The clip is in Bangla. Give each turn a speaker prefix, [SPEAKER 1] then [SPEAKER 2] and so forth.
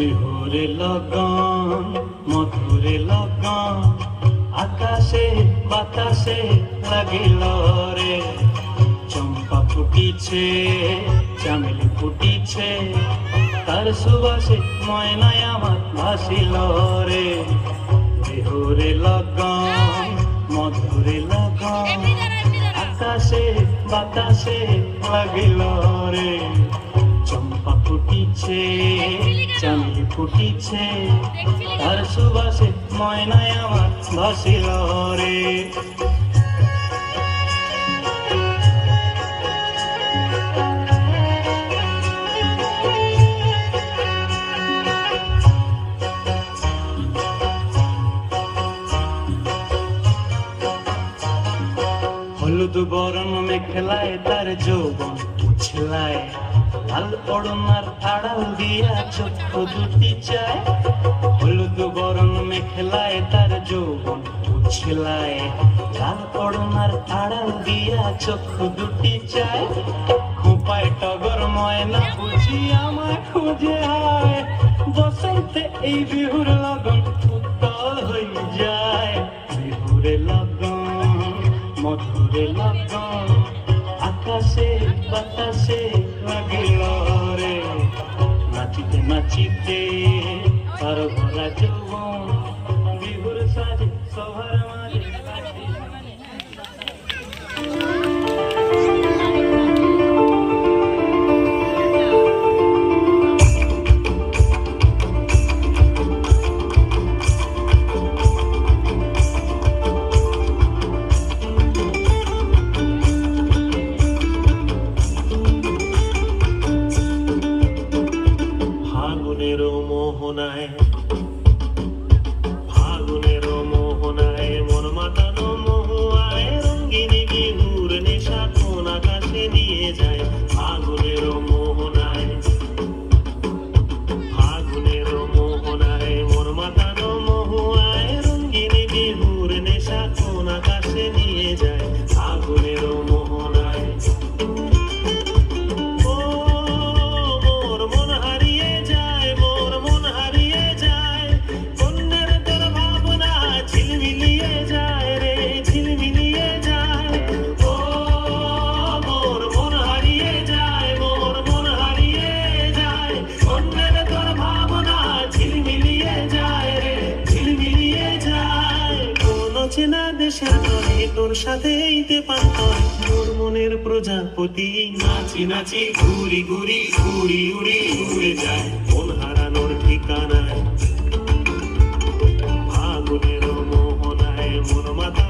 [SPEAKER 1] বিহুরে লগন মধুরে লগন আকাশে বাতাসে লাগিল রে। চম্পা ফুটিছে চামেলি ফুটিছে তার সুবাসে ময়নায় আমার ভাসিল রে। বিহুরে লগন মধুরে লগন আকাশে বাতাসে লাগিল রে। চম্পা ফুটিছে চামেলি ফুটিছে তার সুবাসে ময়নায় আমার ভাসিল রে। হলুদ বরণ মেখলায় তার যৌবন উছলায়, লাল ওড়নার আড়াল দিয়া চক্ষু দুটি চায়। হলুদ বরণ মেখলায় তার যৌবন উছলায়, লাল ওড়নার আড়াল দিয়া চক্ষু দুটি চায়। খোঁপায় টগর ময়না বুঝি আমায় খুঁজে আয়, বসন্তে এই বিহুর লগন উত্তল হয়ে যায়। বিহুরে লগন মধুরে লগন আকাশে বাতাসে লাগিল রে। নাচিতে নাচিতে তার ভরা যৌবন বিহুর সাজে সবার মাঝে। ফাগুনের মোহনায় মন মাতানো মহুয়ায় রঙ্গিনী বিহুর নেশা কোন আকাশে নিয়ে যায়। ফাগুনের মোহনায় মন মাতানো মহুয়ায় রঙ্গিনী বিহুর নেশা কোন আকাশে নিয়ে যায়। ফাগুনের মোহনায় চেনা দেশের তরে তোর সাথে ইতে পান্তর মোর মনের প্রজাপতি নাচি নাচি ঘুরি ঘুরি ঘুরি উড়ি উড়ে যায় মন হারানোর ঠিকানায়। ফাগুনের মোহনায় মন মাথা